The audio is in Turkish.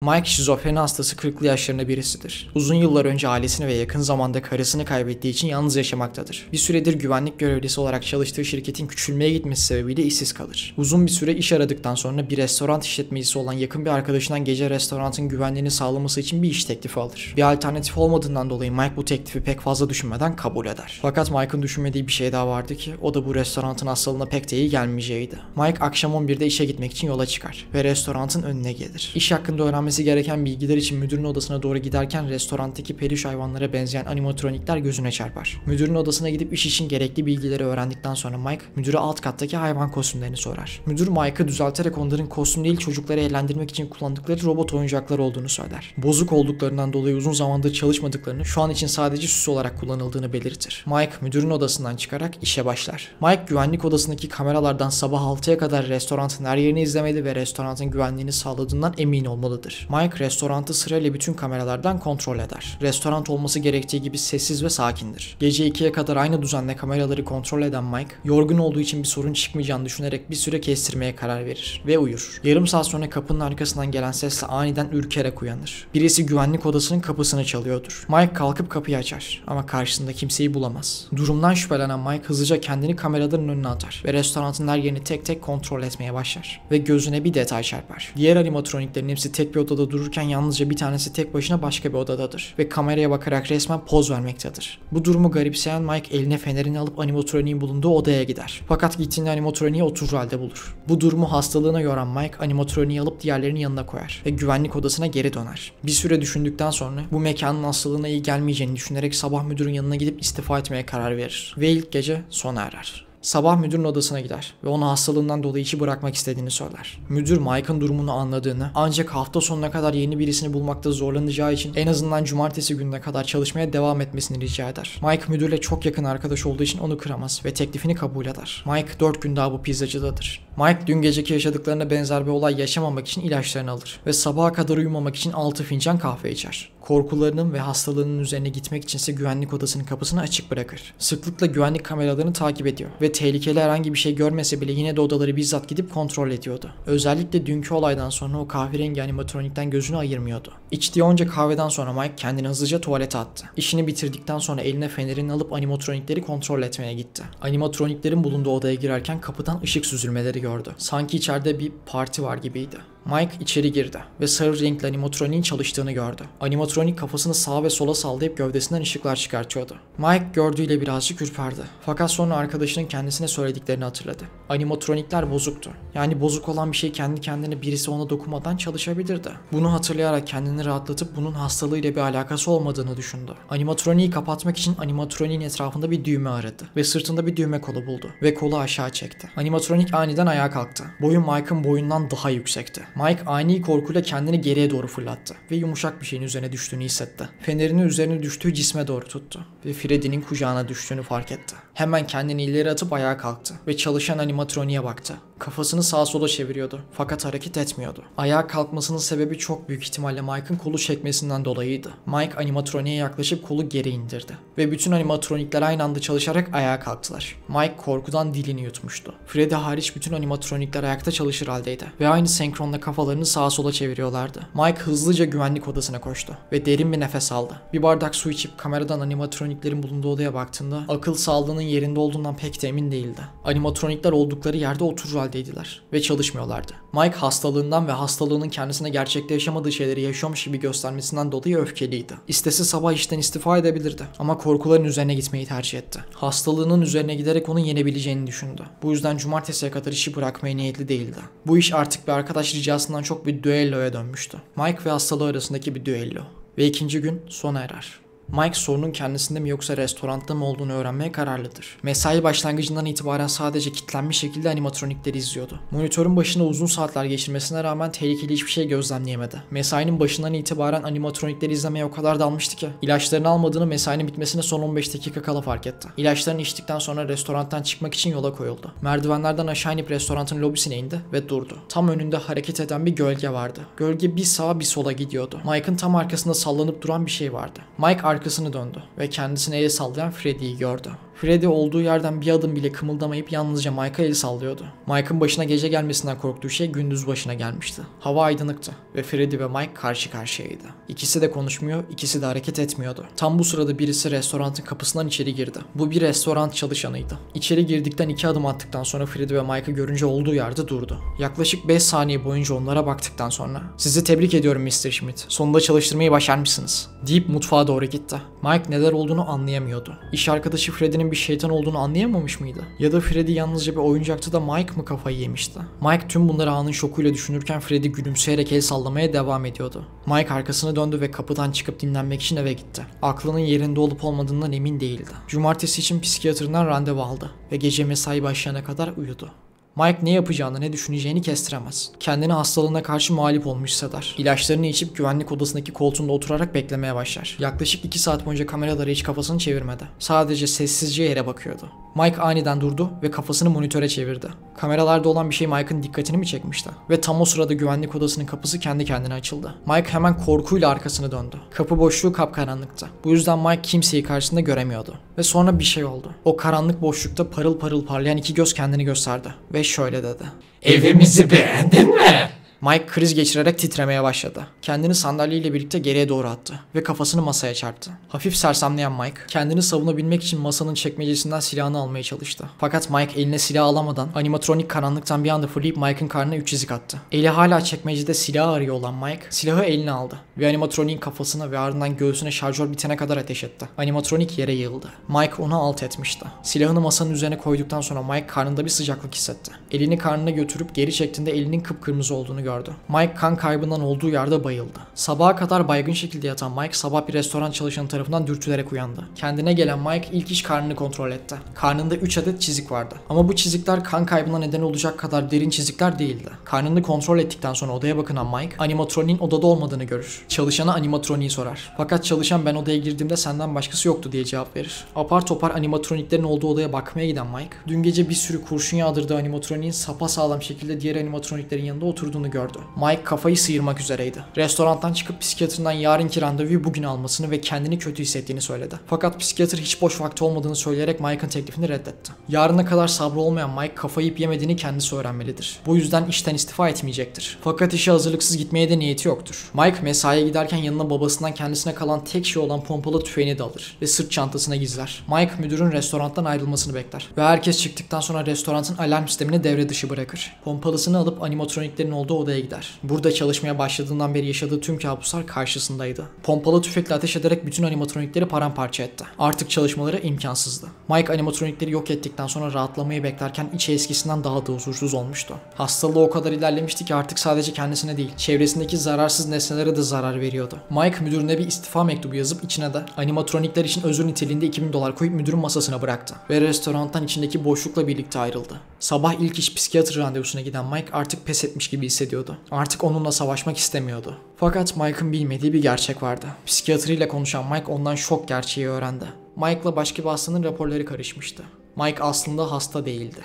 Mike şizofreni hastası 40'lı yaşlarında birisidir. Uzun yıllar önce ailesini ve yakın zamanda karısını kaybettiği için yalnız yaşamaktadır. Bir süredir güvenlik görevlisi olarak çalıştığı şirketin küçülmeye gitmesi sebebiyle işsiz kalır. Uzun bir süre iş aradıktan sonra bir restoran işletmecisi olan yakın bir arkadaşından gece restoranın güvenliğini sağlaması için bir iş teklifi alır. Bir alternatif olmadığından dolayı Mike bu teklifi pek fazla düşünmeden kabul eder. Fakat Mike'ın düşünmediği bir şey daha vardı ki o da bu restoranın hastalığına pek de iyi gelmeyeceğiydi. Mike akşam 11'de işe gitmek için yola çıkar ve restoranın önüne gelir. İş hakkında öğrenmesi gereken bilgiler için müdürün odasına doğru giderken restorandaki peluş hayvanlara benzeyen animatronikler gözüne çarpar. Müdürün odasına gidip iş için gerekli bilgileri öğrendikten sonra Mike müdüre alt kattaki hayvan kostümlerini sorar. Müdür Mike'ı düzelterek onların kostüm değil çocukları eğlendirmek için kullandıkları robot oyuncaklar olduğunu söyler. Bozuk olduklarından dolayı uzun zamandır çalışmadıklarını, şu an için sadece süs olarak kullanıldığını belirtir. Mike müdürün odasından çıkarak işe başlar. Mike güvenlik odasındaki kameralardan sabah 6'ya kadar restoranın her yerini izlemeli ve restoranın güvenliğini sağladığından emin olmalıdır. Mike restoranı sırayla bütün kameralardan kontrol eder. Restoran olması gerektiği gibi sessiz ve sakindir. Gece 2'ye kadar aynı düzenle kameraları kontrol eden Mike, yorgun olduğu için bir sorun çıkmayacağını düşünerek bir süre kestirmeye karar verir ve uyur. Yarım saat sonra kapının arkasından gelen sesle aniden ürkerek uyanır. Birisi güvenlik odasının kapısını çalıyordur. Mike kalkıp kapıyı açar ama karşısında kimseyi bulamaz. Durumdan şüphelenen Mike hızlıca kendini kameraların önüne atar ve restoranın her yerini tek tek kontrol etmeye başlar. Ve gözüne bir detay çarpar. Diğer animatroniklerin hepsi tek bir odada dururken yalnızca bir tanesi tek başına başka bir odadadır ve kameraya bakarak resmen poz vermektedir. Bu durumu garipseyen Mike eline fenerini alıp animatroniğin bulunduğu odaya gider. Fakat gittiğinde animatroniği oturur halde bulur. Bu durumu hastalığına yoran Mike animatroniği alıp diğerlerinin yanına koyar ve güvenlik odasına geri döner. Bir süre düşündükten sonra bu mekanın hastalığına iyi gelmeyeceğini düşünerek sabah müdürün yanına gidip istifa etmeye karar verir ve ilk gece sona erer. Sabah müdürün odasına gider ve ona hastalığından dolayı işi bırakmak istediğini söyler. Müdür Mike'ın durumunu anladığını, ancak hafta sonuna kadar yeni birisini bulmakta zorlanacağı için en azından cumartesi gününe kadar çalışmaya devam etmesini rica eder. Mike müdürle çok yakın arkadaş olduğu için onu kıramaz ve teklifini kabul eder. Mike 4 gün daha bu pizzacıdadır. Mike dün geceki yaşadıklarına benzer bir olay yaşamamak için ilaçlarını alır ve sabaha kadar uyumamak için 6 fincan kahve içer. Korkularının ve hastalığının üzerine gitmek içinse güvenlik odasının kapısını açık bırakır. Sıklıkla güvenlik kameralarını takip ediyor ve tehlikeli herhangi bir şey görmese bile yine de odaları bizzat gidip kontrol ediyordu. Özellikle dünkü olaydan sonra o kahverengi animatronikten gözünü ayırmıyordu. İçtiği onca kahveden sonra Mike kendini hızlıca tuvalete attı. İşini bitirdikten sonra eline fenerini alıp animatronikleri kontrol etmeye gitti. Animatroniklerin bulunduğu odaya girerken kapıdan ışık süzülmeleri gördü. Sanki içeride bir parti var gibiydi. Mike içeri girdi ve sarı renkli animatroniğin çalıştığını gördü. Animatronik kafasını sağa ve sola sallayıp gövdesinden ışıklar çıkartıyordu. Mike gördüğüyle birazcık ürperdi. Fakat sonra arkadaşının kendisine söylediklerini hatırladı. Animatronikler bozuktu. Yani bozuk olan bir şey kendi kendine birisi ona dokunmadan çalışabilirdi. Bunu hatırlayarak kendini rahatlatıp bunun hastalığıyla bir alakası olmadığını düşündü. Animatroniği kapatmak için animatroniğin etrafında bir düğme aradı ve sırtında bir düğme kolu buldu ve kolu aşağı çekti. Animatronik aniden ayağa kalktı. Boyu Mike'ın boyundan daha yüksekti. Mike ani korkuyla kendini geriye doğru fırlattı ve yumuşak bir şeyin üzerine düştüğünü hissetti. Fenerini üzerine düştüğü cisme doğru tuttu ve Freddy'nin kucağına düştüğünü fark etti. Hemen kendini ileri atıp ayağa kalktı ve çalışan animatroniğe baktı. Kafasını sağa sola çeviriyordu fakat hareket etmiyordu. Ayağa kalkmasının sebebi çok büyük ihtimalle Mike'ın kolu çekmesinden dolayıydı. Mike animatroniğe yaklaşıp kolu geri indirdi ve bütün animatronikler aynı anda çalışarak ayağa kalktılar. Mike korkudan dilini yutmuştu. Freddy hariç bütün animatronikler ayakta çalışır haldeydi ve aynı senkronla kafalarını sağa sola çeviriyorlardı. Mike hızlıca güvenlik odasına koştu ve derin bir nefes aldı. Bir bardak su içip kameradan animatroniklerin bulunduğu odaya baktığında akıl sağlığının yerinde olduğundan pek de emin değildi. Animatronikler oldukları yerde oturur haldeydiler ve çalışmıyorlardı. Mike hastalığından ve hastalığının kendisine gerçekte yaşamadığı şeyleri yaşıyormuş gibi göstermesinden dolayı öfkeliydi. İstese sabah işten istifa edebilirdi ama korkuların üzerine gitmeyi tercih etti. Hastalığının üzerine giderek onu yenebileceğini düşündü. Bu yüzden cumartesiye kadar işi bırakmaya niyetli değildi. Bu iş artık bir arkadaş ricasından çok bir düelloya dönmüştü. Mike ve hastalığı arasındaki bir düello. Ve ikinci gün sona erer. Mike sorunun kendisinde mi yoksa restoranda mı olduğunu öğrenmeye kararlıdır. Mesai başlangıcından itibaren sadece kilitlenmiş şekilde animatronikleri izliyordu. Monitörün başında uzun saatler geçirmesine rağmen tehlikeli hiçbir şey gözlemleyemedi. Mesainin başından itibaren animatronikleri izlemeye o kadar dalmıştı ki ilaçlarını almadığını mesainin bitmesine son 15 dakika kala fark etti. İlaçlarını içtikten sonra restorandan çıkmak için yola koyuldu. Merdivenlerden aşağı inip restoranın lobisine indi ve durdu. Tam önünde hareket eden bir gölge vardı. Gölge bir sağa bir sola gidiyordu. Mike'ın tam arkasında sallanıp duran bir şey vardı. Mike arkasını döndü ve kendisine el sallayan Freddy'yi gördü. Freddy olduğu yerden bir adım bile kımıldamayıp yalnızca Mike'a el sallıyordu. Mike'ın başına gece gelmesinden korktuğu şey gündüz başına gelmişti. Hava aydınlıktı ve Freddy ve Mike karşı karşıyaydı. İkisi de konuşmuyor, ikisi de hareket etmiyordu. Tam bu sırada birisi restoranın kapısından içeri girdi. Bu bir restoran çalışanıydı. İçeri girdikten 2 adım attıktan sonra Freddy ve Mike'ı görünce olduğu yerde durdu. Yaklaşık 5 saniye boyunca onlara baktıktan sonra "Sizi tebrik ediyorum Mr. Schmidt. Sonunda çalıştırmayı başarmışsınız," deyip mutfağa doğru gitti. Mike neler olduğunu anlayamıyordu. İş arkadaşı Freddy'nin bir şeytan olduğunu anlayamamış mıydı? Ya da Freddy yalnızca bir oyuncaktı da Mike mı kafayı yemişti? Mike tüm bunları anın şokuyla düşünürken Freddy gülümseyerek el sallamaya devam ediyordu. Mike arkasını döndü ve kapıdan çıkıp dinlenmek için eve gitti. Aklının yerinde olup olmadığından emin değildi. Cumartesi için psikiyatrından randevu aldı ve gece mesai başlayana kadar uyudu. Mike ne yapacağını, ne düşüneceğini kestiremez. Kendini hastalığına karşı mağlup olmuş hisseder. İlaçlarını içip güvenlik odasındaki koltuğunda oturarak beklemeye başlar. Yaklaşık 2 saat boyunca kameralara hiç kafasını çevirmedi. Sadece sessizce yere bakıyordu. Mike aniden durdu ve kafasını monitöre çevirdi. Kameralarda olan bir şey Mike'ın dikkatini mi çekmişti? Ve tam o sırada güvenlik odasının kapısı kendi kendine açıldı. Mike hemen korkuyla arkasını döndü. Kapı boşluğu kapkaranlıktı. Bu yüzden Mike kimseyi karşısında göremiyordu. Ve sonra bir şey oldu. O karanlık boşlukta parıl parıl parlayan 2 göz kendini gösterdi. Ve şöyle dedi: "Evimizi beğendin mi?" Mike kriz geçirerek titremeye başladı. Kendini sandalyeyle birlikte geriye doğru attı ve kafasını masaya çarptı. Hafif sersemleyen Mike, kendini savunabilmek için masanın çekmecesinden silahını almaya çalıştı. Fakat Mike eline silah alamadan animatronik karanlıktan bir anda fırlayıp Mike'ın karnına 3 çizik attı. Eli hala çekmecede silah arıyor olan Mike, silahı eline aldı ve animatroniğin kafasına ve ardından göğsüne şarjör bitene kadar ateş etti. Animatronik yere yığıldı. Mike onu alt etmişti. Silahını masanın üzerine koyduktan sonra Mike karnında bir sıcaklık hissetti. Elini karnına götürüp geri çektiğinde elinin kıpkırmızı olduğunu gördü. Mike kan kaybından olduğu yerde bayıldı. Sabaha kadar baygın şekilde yatan Mike sabah bir restoran çalışanı tarafından dürtülerek uyandı. Kendine gelen Mike ilk iş karnını kontrol etti. Karnında 3 adet çizik vardı. Ama bu çizikler kan kaybına neden olacak kadar derin çizikler değildi. Karnını kontrol ettikten sonra odaya bakınan Mike, animatroniğin odada olmadığını görür. Çalışana animatroniği sorar. Fakat çalışan "Ben odaya girdiğimde senden başkası yoktu," diye cevap verir. Apar topar animatroniklerin olduğu odaya bakmaya giden Mike, dün gece bir sürü kurşun yağdırdığı animatroniğin sapasağlam şekilde diğer animatroniklerin yanında oturduğunu gördü. Mike kafayı sıyırmak üzereydi. Restorandan çıkıp psikiyatrından yarınki randevuyu bugün almasını ve kendini kötü hissettiğini söyledi. Fakat psikiyatr hiç boş vakti olmadığını söyleyerek Mike'ın teklifini reddetti. Yarına kadar sabrı olmayan Mike kafayı yiyip yemediğini kendisi öğrenmelidir. Bu yüzden işten istifa etmeyecektir. Fakat işe hazırlıksız gitmeye de niyeti yoktur. Mike mesaiye giderken yanına babasından kendisine kalan tek şey olan pompalı tüfeğini de alır ve sırt çantasına gizler. Mike müdürün restorandan ayrılmasını bekler ve herkes çıktıktan sonra restoranın alarm sistemini devre dışı bırakır. Pompalısını alıp animatroniklerin olduğu odaya gider. Burada çalışmaya başladığından beri yaşadığı tüm kabuslar karşısındaydı. Pompalı tüfekle ateş ederek bütün animatronikleri paramparça etti. Artık çalışmaları imkansızdı. Mike animatronikleri yok ettikten sonra rahatlamayı beklerken içi eskisinden daha da huzursuz olmuştu. Hastalığı o kadar ilerlemişti ki artık sadece kendisine değil, çevresindeki zararsız nesnelere de zarar veriyordu. Mike müdürüne bir istifa mektubu yazıp içine de animatronikler için özür niteliğinde $2000 koyup müdürün masasına bıraktı ve restorandan içindeki boşlukla birlikte ayrıldı. Sabah ilk iş psikiyatr randevusuna giden Mike artık pes etmiş gibi hissediyordu. Artık onunla savaşmak istemiyordu. Fakat Mike'ın bilmediği bir gerçek vardı. Psikiyatrıyla konuşan Mike ondan şok gerçeği öğrendi. Mike'la başka bir hastanın raporları karışmıştı. Mike aslında hasta değildi.